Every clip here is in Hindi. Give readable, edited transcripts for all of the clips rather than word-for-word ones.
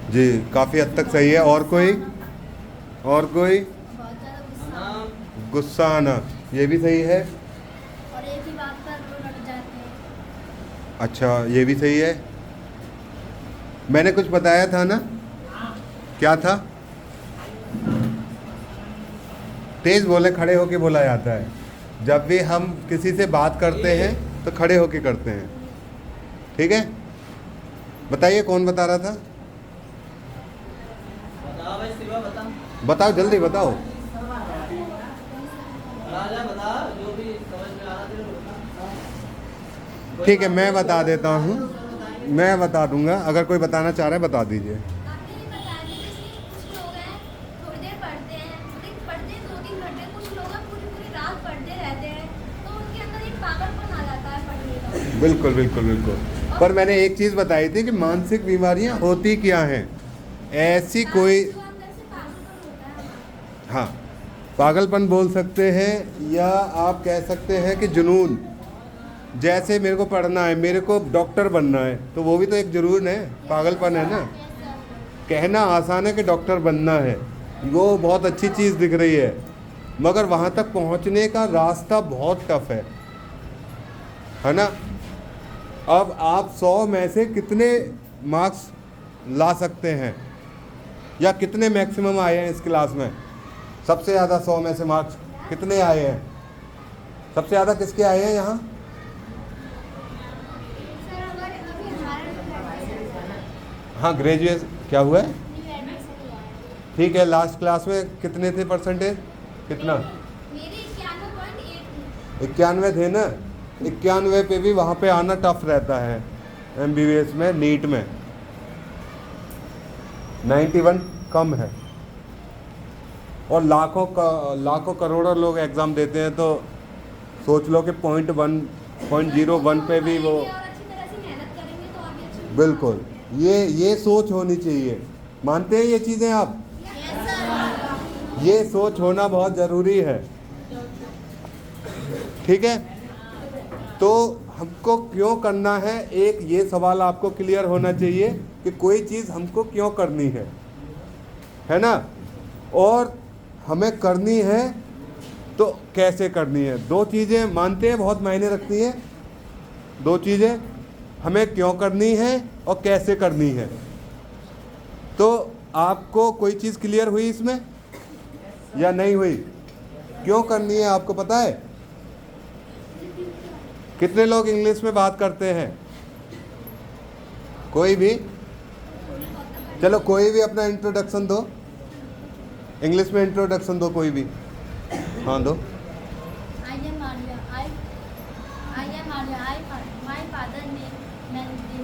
जी, काफ़ी हद तक सही है। और कोई? और कोई? बहुत ज़्यादा गुस्सा। गुस्सा आना, ये भी सही है। और एक ही बात पर वो लड़ जाते हैं। अच्छा, ये भी सही है। मैंने कुछ बताया था ना, क्या था? तेज बोले, खड़े होके बोला जाता है। जब भी हम किसी से बात करते हैं तो खड़े होके करते हैं। ठीक है, बताइए कौन बता रहा था? बता भाई, शिवा बता। बताओ, जल्दी बताओ। राजा बता, जो भी समझ में आ रहा तेरे को बता। ठीक है, मैं बता देता हूँ। मैं बता दूंगा, अगर कोई बताना चाह रहा है बता दीजिए। आपने ये बताया कि जैसे कुछ लोग हैं थोड़ी देर पढ़ते हैं, लेकिन पढ़ते हैं 2-3 घंटे, कुछ लोग हैं पूरी पूरी रात पढ़ते रहते हैं, तो उनके अंदर एक पागलपन आ जाता है पढ़ने का। बिल्कुल बिल्कुल बिल्कुल। पर मैंने एक चीज़ बताई थी कि मानसिक बीमारियाँ होती क्या हैं। ऐसी कोई, जो अंदर से पागलपन होता है हमारा। हाँ, पागलपन बोल सकते हैं, या आप कह सकते हैं कि जुनून। जैसे मेरे को पढ़ना है, मेरे को डॉक्टर बनना है, तो वो भी तो एक जुनून है, पागलपन है ना। कहना आसान है कि डॉक्टर बनना है, वो बहुत अच्छी चीज़ दिख रही है, मगर वहाँ तक पहुँचने का रास्ता बहुत टफ है ना। अब आप 100 में से कितने मार्क्स ला सकते हैं, या कितने मैक्सिमम आए हैं इस क्लास में? सबसे ज़्यादा 100 में से मार्क्स कितने आए हैं? सबसे ज़्यादा किसके आए हैं यहाँ? सर हमारे अभी हमारा हाँ, ग्रेजुएट क्या हुआ है? न्यू एडमिशन हुआ है। ठीक है, लास्ट क्लास में कितने थे परसेंटेज? कितना? मेरी 91.8 थी। 91 थे ना। 91 पे भी वहाँ पे आना टफ रहता है। MBBS में, नीट में 91 कम है, और लाखों करोड़ों लोग एग्ज़ाम देते हैं, तो सोच लो कि 0.1 पे भी वो। और अच्छी तरह से मेहनत करेंगे तो आगे अच्छी। बिल्कुल, ये सोच होनी चाहिए। मानते हैं ये चीज़ें आप? Yes sir. ये सोच होना बहुत ज़रूरी है। ठीक है, तो हमको क्यों करना है, एक ये सवाल आपको क्लियर होना चाहिए कि कोई चीज़ हमको क्यों करनी है ना, और हमें करनी है तो कैसे करनी है। दो चीज़ें मानते हैं बहुत मायने रखती हैं। दो चीज़ें, हमें क्यों करनी है और कैसे करनी है। तो आपको कोई चीज़ क्लियर हुई इसमें या नहीं हुई? क्यों करनी है आपको पता है? कितने लोग इंग्लिश में बात करते हैं? कोई भी? चलो कोई भी अपना इंट्रोडक्शन दो, इंग्लिश में इंट्रोडक्शन दो कोई भी। हाँ दो। I am Maria. I am Maria. My father name Nancy.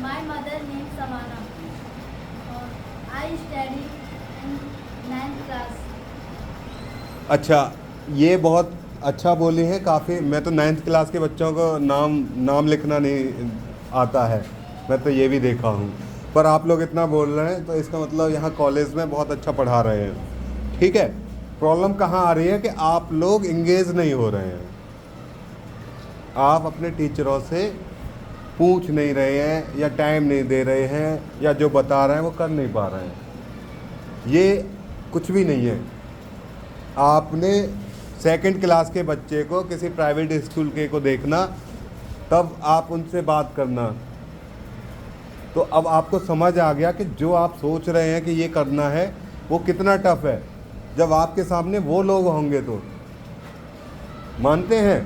My mother name Savannah. I study in 9th class. अच्छा, ये बहुत अच्छा बोली है काफ़ी। मैं तो 9th क्लास के बच्चों को नाम लिखना नहीं आता है, मैं तो ये भी देखा हूँ। पर आप लोग इतना बोल रहे हैं तो इसका मतलब यहाँ कॉलेज में बहुत अच्छा पढ़ा रहे हैं। ठीक है, प्रॉब्लम कहाँ आ रही है कि आप लोग इंगेज नहीं हो रहे हैं। आप अपने टीचरों से पूछ नहीं रहे हैं, या टाइम नहीं दे रहे हैं, या जो बता रहे हैं वो कर नहीं पा रहे हैं। ये कुछ भी नहीं है। आपने 2nd क्लास के बच्चे को किसी प्राइवेट स्कूल के को देखना, तब आप उनसे बात करना। तो अब आपको समझ आ गया कि जो आप सोच रहे हैं कि ये करना है वो कितना टफ है। जब आपके सामने वो लोग होंगे तो मानते हैं,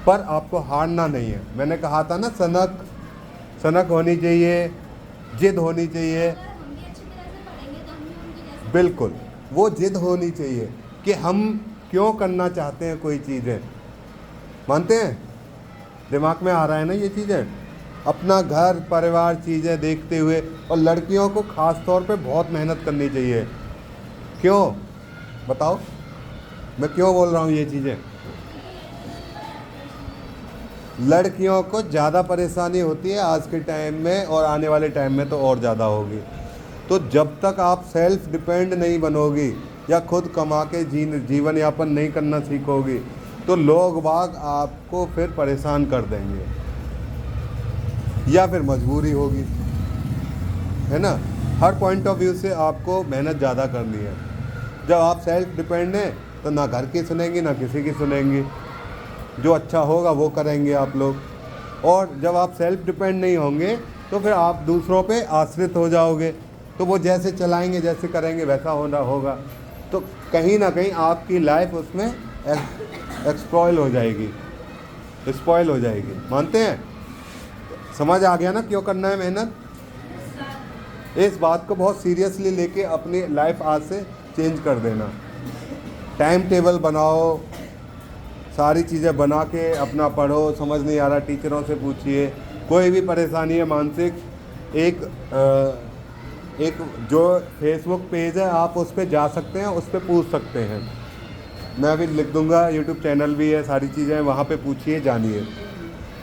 पर आपको हारना नहीं है। मैंने कहा था ना, सनक होनी चाहिए, जिद होनी चाहिए। अगर हम भी अच्छी तरह से पढ़ेंगे तो हम भी उनकी जैसे। बिल्कुल, वो जिद होनी चाहिए कि हम क्यों करना चाहते हैं कोई चीज़ें। मानते हैं? दिमाग में आ रहा है ना ये चीज़ें, अपना घर परिवार चीज़ें देखते हुए। और लड़कियों को ख़ास तौर पे बहुत मेहनत करनी चाहिए। क्यों बताओ, मैं क्यों बोल रहा हूँ ये चीज़ें? लड़कियों को ज़्यादा परेशानी होती है आज के टाइम में, और आने वाले टाइम में तो और ज़्यादा होगी। तो जब तक आप सेल्फ डिपेंड नहीं बनोगी, या खुद कमा के जीवन यापन नहीं करना सीखोगी, तो लोग बाग आपको फिर परेशान कर देंगे, या फिर मजबूरी होगी। है ना। हर पॉइंट ऑफ व्यू से आपको मेहनत ज़्यादा करनी है। जब आप सेल्फ डिपेंड हैं तो ना घर की सुनेंगे ना किसी की सुनेंगे, जो अच्छा होगा वो करेंगे आप लोग। और जब आप सेल्फ डिपेंड नहीं होंगे तो फिर आप दूसरों पे आश्रित हो जाओगे, तो वो जैसे चलाएंगे जैसे करेंगे वैसा होना होगा, तो कहीं ना कहीं आपकी लाइफ उसमें एक्सप्लॉइल हो जाएगी, स्पॉइल हो जाएगी। मानते हैं? समझ आ गया ना क्यों करना है मेहनत? इस बात को बहुत सीरियसली लेके अपनी लाइफ आज से चेंज कर देना। टाइम टेबल बनाओ, सारी चीज़ें बना के अपना पढ़ो। समझ नहीं आ रहा टीचरों से पूछिए, कोई भी परेशानी है मानसिक, एक जो फेसबुक पेज है आप उस पर जा सकते हैं, उस पर पूछ सकते हैं। मैं अभी लिख दूंगा, यूट्यूब चैनल भी है, सारी चीज़ें हैं, वहाँ पे पूछिए, जानिए।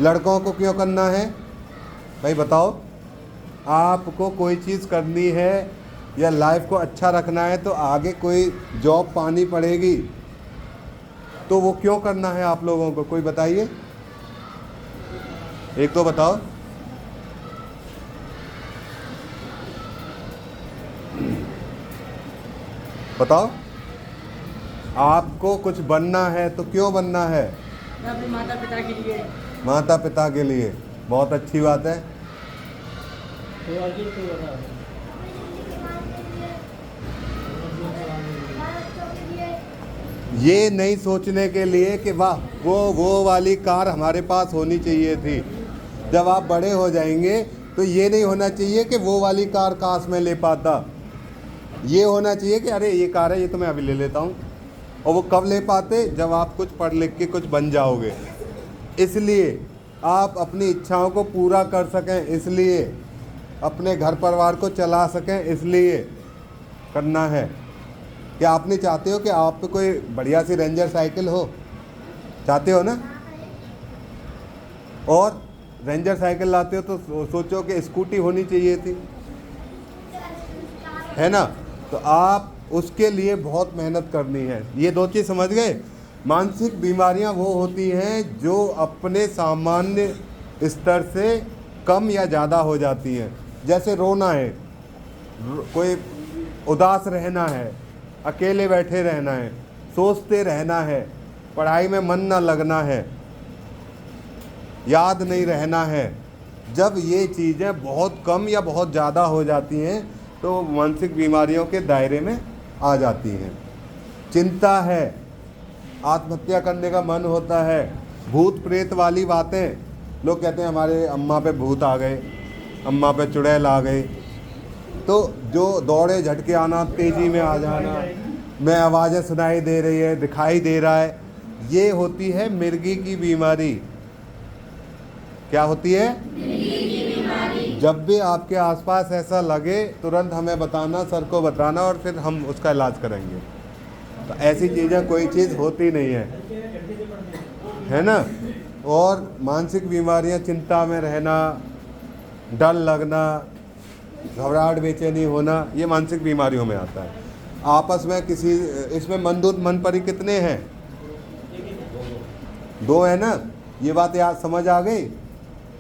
लड़कों को क्यों करना है भाई बताओ? आपको कोई चीज़ करनी है या लाइफ को अच्छा रखना है तो आगे कोई जॉब पानी पड़ेगी, तो वो क्यों करना है आप लोगों को? कोई बताइए, एक तो बताओ। बताओ, आपको कुछ बनना है तो क्यों बनना है? अपने माता पिता के लिए। माता पिता के लिए, बहुत अच्छी बात है। तो अर्जुन को बता। ये नहीं सोचने के लिए कि वाह वो वाली कार हमारे पास होनी चाहिए थी। जब आप बड़े हो जाएंगे तो ये नहीं होना चाहिए कि वो वाली कार काश मैं ले पाता। ये होना चाहिए कि अरे ये कार है, ये तो मैं अभी ले लेता हूँ। और वो कब ले पाते? जब आप कुछ पढ़ लिख के कुछ बन जाओगे। इसलिए आप अपनी इच्छाओं को पूरा कर सकें, इसलिए अपने घर परिवार को चला सकें, इसलिए करना है। क्या आप नहीं चाहते हो कि आप पे कोई बढ़िया सी रेंजर साइकिल हो? चाहते हो ना? और रेंजर साइकिल लाते हो तो सोचो कि स्कूटी होनी चाहिए थी, है ना। तो आप उसके लिए बहुत मेहनत करनी है। ये दो चीज़ समझ गए? मानसिक बीमारियां वो होती हैं जो अपने सामान्य स्तर से कम या ज़्यादा हो जाती हैं। जैसे रोना है, कोई उदास रहना है, अकेले बैठे रहना है, सोचते रहना है, पढ़ाई में मन ना लगना है, याद नहीं रहना है। जब ये चीज़ें बहुत कम या बहुत ज़्यादा हो जाती हैं तो मानसिक बीमारियों के दायरे में आ जाती हैं। चिंता है, आत्महत्या करने का मन होता है, भूत प्रेत वाली बातें, लोग कहते हैं हमारे अम्मा पे भूत आ गए, अम्मा पे चुड़ैल आ गई, तो जो दौड़े झटके आना, तेज़ी में आ जाना, में आवाज़ें सुनाई दे रही है, दिखाई दे रहा है, ये होती है मिर्गी की बीमारी। क्या होती है? जब भी आपके आसपास ऐसा लगे तुरंत हमें बताना, सर को बताना, और फिर हम उसका इलाज करेंगे। तो ऐसी चीज़ें कोई चीज़ होती नहीं है ना। और मानसिक बीमारियां, चिंता में रहना, डर लगना, घबराहट, बेचैनी होना, ये मानसिक बीमारियों में आता है। आपस में किसी, इसमें मनदूत मन परी कितने हैं? दो है ना। ये बात याद समझ आ गई?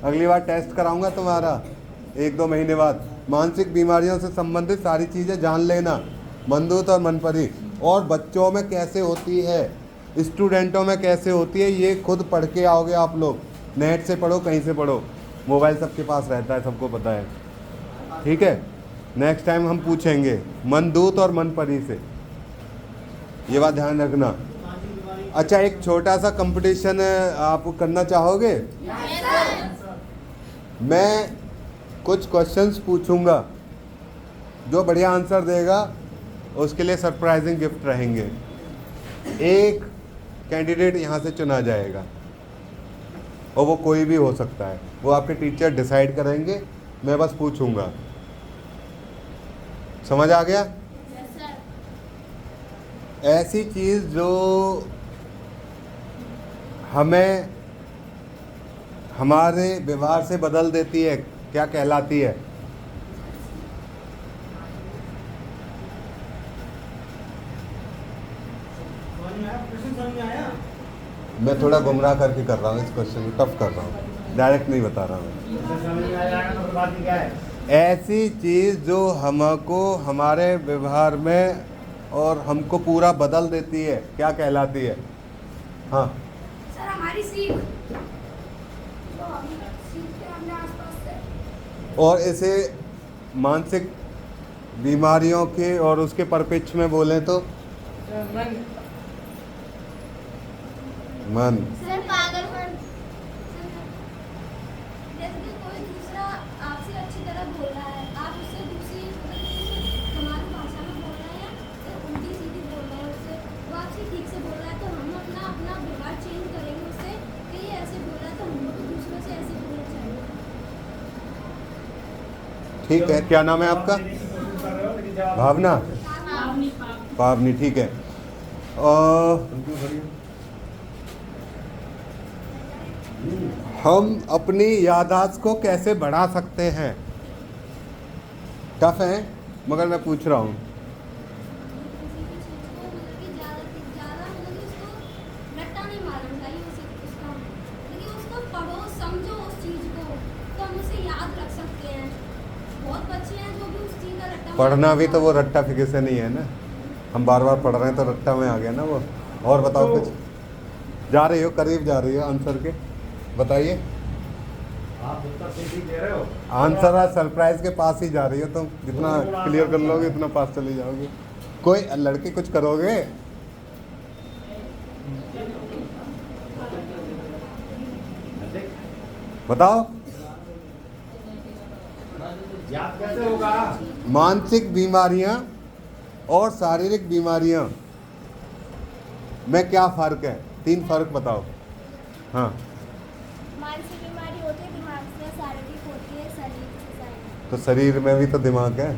अगली बार टेस्ट कराऊंगा तुम्हारा 1-2 महीने बाद। मानसिक बीमारियों से संबंधित सारी चीज़ें जान लेना, मनदूत और मनपरी। और बच्चों में कैसे होती है, स्टूडेंटों में कैसे होती है, ये खुद पढ़ के आओगे आप लोग। नेट से पढ़ो, कहीं से पढ़ो, मोबाइल सबके पास रहता है, सबको पता है। ठीक है, नेक्स्ट टाइम हम पूछेंगे मनदूत और मनपरी से, ये बात ध्यान रखना। अच्छा, एक छोटा सा कंपटीशन आप करना चाहोगे? मैं कुछ क्वेश्चंस पूछूंगा, जो बढ़िया आंसर देगा उसके लिए सरप्राइजिंग गिफ्ट रहेंगे। एक कैंडिडेट यहाँ से चुना जाएगा और वो कोई भी हो सकता है, वो आपके टीचर डिसाइड करेंगे, मैं बस पूछूंगा। समझ आ गया? ऐसी चीज़ जो हमें हमारे व्यवहार से बदल देती है, क्या कहलाती है? मैं थोड़ा गुमराह करके कर रहा हूँ इस क्वेश्चन को, टफ कर रहा हूँ, डायरेक्ट नहीं बता रहा हूँ। ऐसी चीज़ जो हमको हमारे व्यवहार में और हमको पूरा बदल देती है, क्या कहलाती है? हाँ, सर हमारी सीख जो हम सीखते हैं अपने आसपास से। और इसे मानसिक बीमारियों के और उसके परिप्रेक्ष्य में बोलें तो मन मन। सर पागलपन। जैसे कि कोई दूसरा आपसे अच्छी तरह बोल रहा है, आप उससे दूसरी हमारी भाषा में बोल रहे हैं या उल्टी सीधी बोल रहे हैं उससे, वो आपसे ठीक से बोल रहा है तो हम अपना अपना व्यवहार चेंज करेंगे उससे कि ये ऐसे बोल रहा है तो हम लोग को दूसरों से ऐसे बोलना चाहिए। ठीक है, क्या नाम है आपका? भावना, पावनी, ठीक है। हम अपनी याददाश्त को कैसे बढ़ा सकते हैं? टफ है मगर मैं पूछ रहा हूँ। किसी भी चीज़ को मतलब कि ज़्यादा से ज़्यादा मतलब कि उसको रट्टा नहीं मारना चाहिए उसे उसका, लेकिन उसको पढ़ो समझो उस चीज़ को तो हम उसे याद रख सकते हैं। बहुत बच्चे हैं जो भी उस चीज़ का रट्टा पढ़ना भी तो वो रट्टा फिके से नहीं है ना, हम बार बार पढ़ रहे हैं तो रट्टा में आ गया ना वो। और बताओ कुछ, जा रही हो, करीब जा रही हो आंसर के, बताइए। आप उत्तर सीधी दे रहे हो। आंसर है सरप्राइज के पास ही जा रही हो तुम, जितना क्लियर कर लोगे उतना पास चले जाओगे। कोई लड़के कुछ करोगे? बताओ। याद कैसे होगा? मानसिक बीमारियां और शारीरिक बीमारियां में क्या फर्क है? 3 फर्क बताओ। हाँ, मानसिक बीमारी होती है दिमाग से, शारीरिक होती है शरीर से शारीरिक। तो शरीर में भी तो दिमाग है,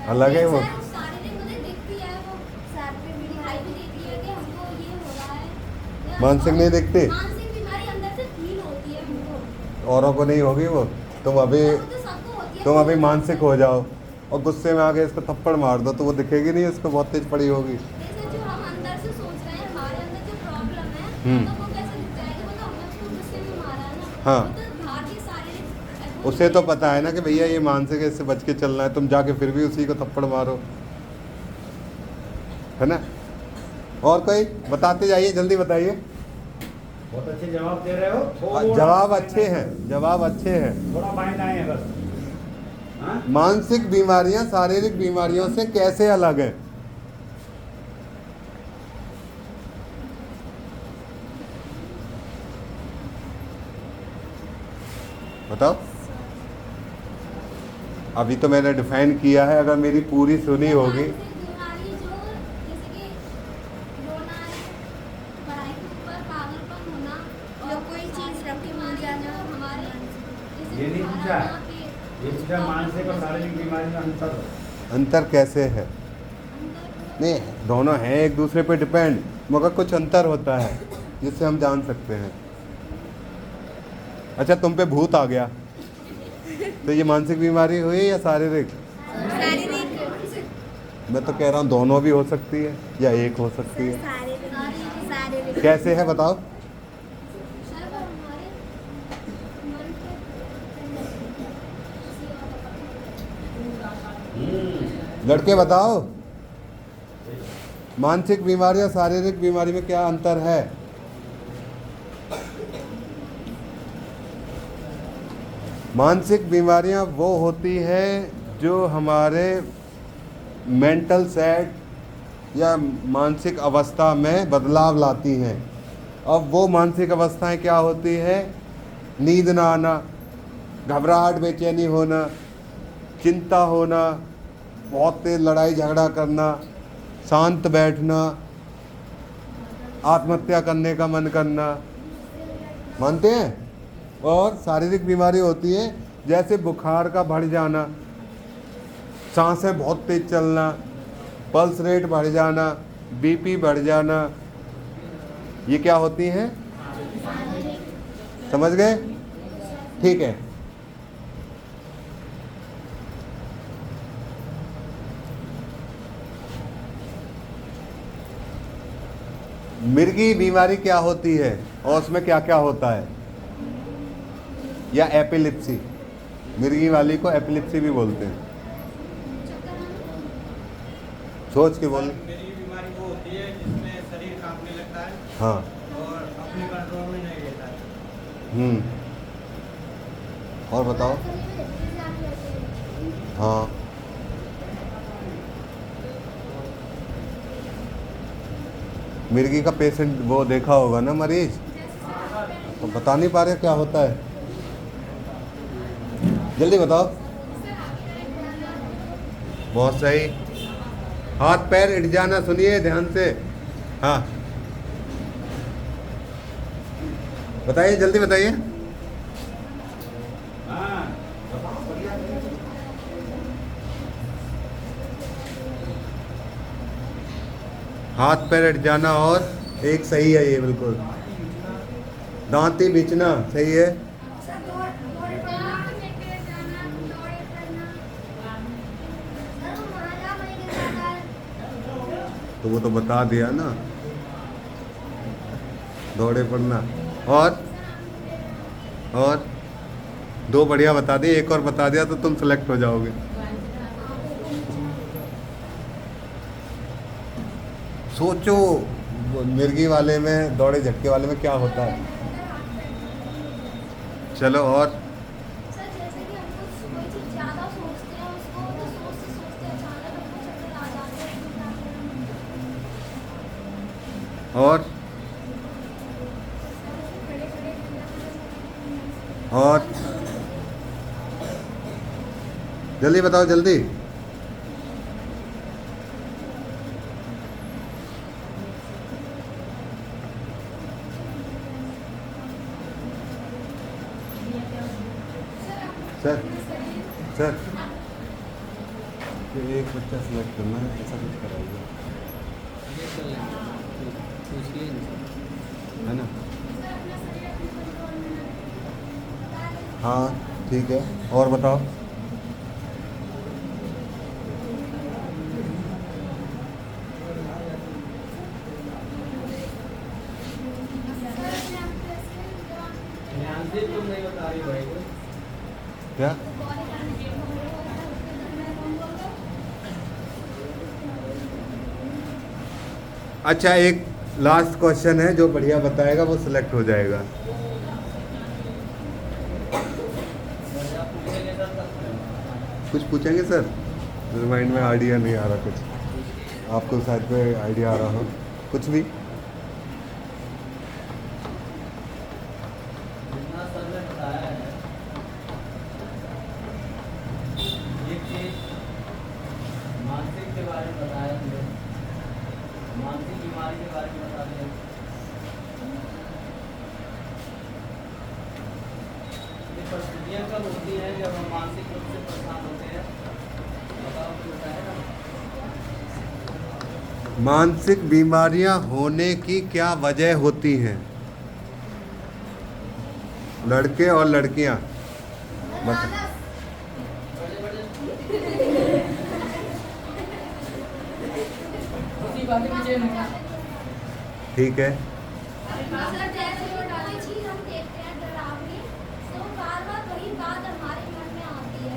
अलग है वो। सर, शारीरिक मतलब दिखती है वो, सर पे भी दिखाई भी देती है कि हमको ये हो रहा है या मानसिक नहीं दिखती? मानसिक बीमारी अंदर से फील होती है हमको। औरों को नहीं होगी वो। तुम अभी वो तो सबको होती है। तुम अभी मानसिक हो जाओ और गुस्से में आके इसको थप्पड़ मार दो तो वो दिखेगी नहीं, उसको बहुत तेज पड़ी होगी। जैसे जो हम अंदर से सोच रहे हैं, हमारे अंदर जो प्रॉब्लम है हम्म। तो वो कैसे दिख जाएगी? वो तो हमने उसको गुस्से में मारा है ना। हाँ। वो तो बाहर की शारीरिक उसे तो पता है ना कि भैया ये मानसिक है, इससे बच के चलना है, तुम जाके फिर भी उसी को थप्पड़ मारो, है ना? और कोई बताते जाइए, जल्दी बताइए। बहुत अच्छे जवाब दे रहे हो। थोड़ा जवाब अच्छे हैं, जवाब अच्छे हैं। थोड़ा माइंड आए हैं बस। हाँ? मानसिक बीमारियां शारीरिक बीमारियों से कैसे अलग हैं? बताओ। अभी तो मैंने डिफाइन किया है, अगर मेरी पूरी सुनी होगी। मानसिक बीमारी जो जैसे कि रोना है, पढ़ाई के ऊपर पागलपन होना और कोई चीज़ रख के मिल जाना हमारे जैसे ये नहीं हमारा पूछा। यहाँ पे ये पूछा मानसिक और शारीरिक बीमारी में अंतर। अंतर कैसे है? अंदर नहीं, दोनों हैं एक दूसरे पे डिपेंड, मगर कुछ अंतर होता है जिससे हम जान सकते हैं। अच्छा, तुम पे भूत आ गया तो ये मानसिक बीमारी हुई या शारीरिक? मैं तो कह रहा हूँ दोनों भी हो सकती है या एक हो सकती है। शारीरिक कैसे है बताओ? सर वो हमारे मन के लड़के बताओ, मानसिक बीमारी और शारीरिक बीमारी में क्या अंतर है? मानसिक बीमारियां वो होती है जो हमारे मेंटल सेट या मानसिक अवस्था में बदलाव लाती हैं। अब वो मानसिक अवस्थाएं क्या होती है? नींद ना आना, घबराहट, बेचैनी होना, चिंता होना, बहुत तेज लड़ाई झगड़ा करना, शांत बैठना, आत्महत्या करने का मन करना, मानते हैं? और शारीरिक बीमारी होती है जैसे बुखार का बढ़ जाना, सांसें बहुत तेज चलना, पल्स रेट बढ़ जाना, बीपी बढ़ जाना, ये क्या होती हैं? समझ गए? ठीक है। मिर्गी बीमारी क्या होती है और उसमें क्या क्या होता है? या एपिलिप्सी? मिर्गी वाली को एपिलेप्सी भी बोलते हैं। चक्कर आना, सोच के बोल। मेरी बीमारी वो होती है जिसमें शरीर कांपने लगता है हाँ। और अपने कंट्रोल में नहीं रहता है। और बताओ। शरीर में जैसे आप रहते हैं। हाँ। मिर्गी का पेशेंट वो देखा होगा ना मरीज, तो बता नहीं पा रहे क्या होता है। जल्दी बताओ। बहुत सही। हाथ पैर हिट जाना, सुनिए ध्यान से। हाँ बताइए, जल्दी बताइए। हाँ बताओ, बढ़िया है। हाथ पैर हिट जाना, और एक सही है ये बिल्कुल। दांती बिचना सही है। सर दौड़े पड़ना, लेके जाना, दौड़े पड़ना। सर वो महाराजा वही के साथ है। तो वो तो बता दिया ना, दौड़े पड़ना। और दो बढ़िया बता दिए, एक और बता दिया तो तुम सेलेक्ट हो जाओगे। सोचो वो मिर्गी वाले में, दौड़े झटके वाले में क्या होता है। चलो और। सर जैसे कि हम कुछ कोई चीज़ ज़्यादा सोचते हैं, उसको तो सोचते सोचते अचानक हमको चक्कर आ जाते हैं। और खड़े खड़े और जल्दी बताओ, जल्दी। सर सर ये एक बच्चा सेलेक्ट करना है, ऐसा कुछ कराइए, ये कर लेंगे, पूछिए इनसे। है ना। हाँ ठीक है, और बताओ। ध्यान से तुम नहीं बता रही भाई को। क्या? अच्छा, एक लास्ट क्वेश्चन है, जो बढ़िया बताएगा वो सिलेक्ट हो जाएगा। कुछ पूछेंगे सर? मेरे माइंड में आइडिया नहीं आ रहा कुछ, आपको शायद पे आइडिया आ रहा हो कुछ भी। जितना सर ने बताया है, एक चीज मानसिक के बारे में बताया तुमने, मानसिक बीमारी के बारे में बता दिया। ये परिस्थितियाँ कब होती हैं जब हम मानसिक रूप से परेशान होते हैं? बताओ, कुछ बताया ना। मानसिक बीमारियां होने की क्या वजह होती हैं? लड़के और लड़कियां बता। ठीक है। सर जैसे वो कोई चीज़ हम देखते हैं डरावनी, तो बार बार वही बात हमारे मन में आती है।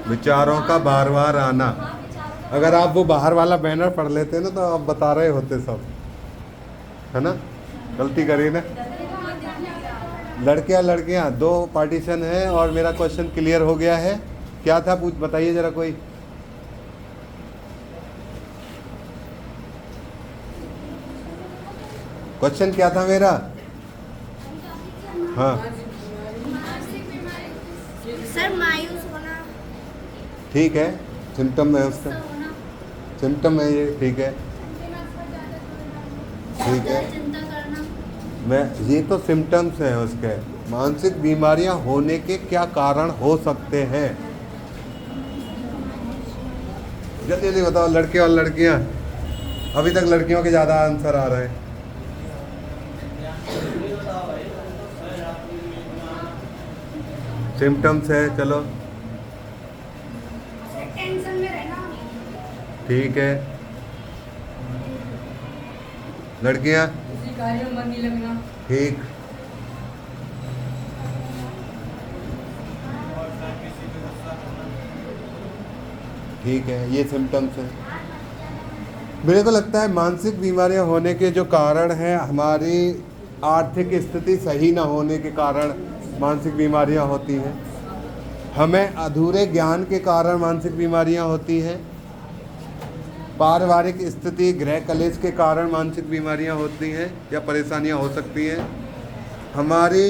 विचारों का बार बार आना। हाँ, विचारों का। अगर आप वो बाहर वाला बैनर पढ़ लेते ना, तो आप बता रहे होते सब, है ना। गलती करी ना। लड़के और लड़कियां दो पार्टीशन है, और मेरा क्वेश्चन क्लियर हो गया है। क्या था, पूछ बताइए जरा कोई। क्वेश्चन क्या था मेरा? हाँ सर मायूस होना, ठीक है, सिम्टम है उसका, होना, सिम्टम है ये, ठीक है ठीक है। चिंता करना। मैं ये तो सिम्टम्स हैं उसके। मानसिक बीमारियां होने के क्या कारण हो सकते हैं? जल्दी जल्दी बताओ, लड़के और लड़कियां। अभी तक लड़कियों के ज़्यादा आंसर आ रहे हैं। सिम्टम्स है, चलो टेंशन में रहना, ठीक है। लड़कियां, किसी कार्य में मन नहीं लगना, ठीक। और सर किसी ठीक है, ये सिम्टम्स हैं। मेरे को लगता है मानसिक बीमारियां होने के जो कारण हैं, हमारी आर्थिक स्थिति सही ना होने के कारण मानसिक बीमारियां होती हैं, हमें अधूरे ज्ञान के कारण मानसिक बीमारियां होती हैं, पारिवारिक स्थिति गृह कलेश के कारण मानसिक बीमारियां होती हैं या परेशानियां हो सकती हैं, हमारी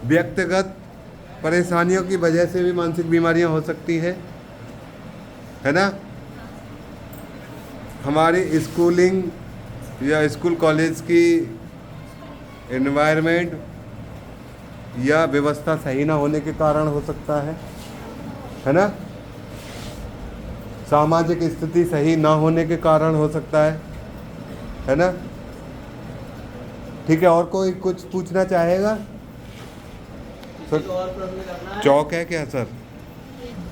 व्यक्तिगत परेशानियों की वजह से भी मानसिक बीमारियां हो सकती हैं, है ना। हमारी स्कूलिंग या स्कूल कॉलेज की एनवायरनमेंट या व्यवस्था सही ना होने के कारण हो सकता है ना। सामाजिक स्थिति सही ना होने के कारण हो सकता है ना। ठीक है, और कोई कुछ पूछना चाहेगा? किसी को और प्रश्न करना है? चौक है क्या सर?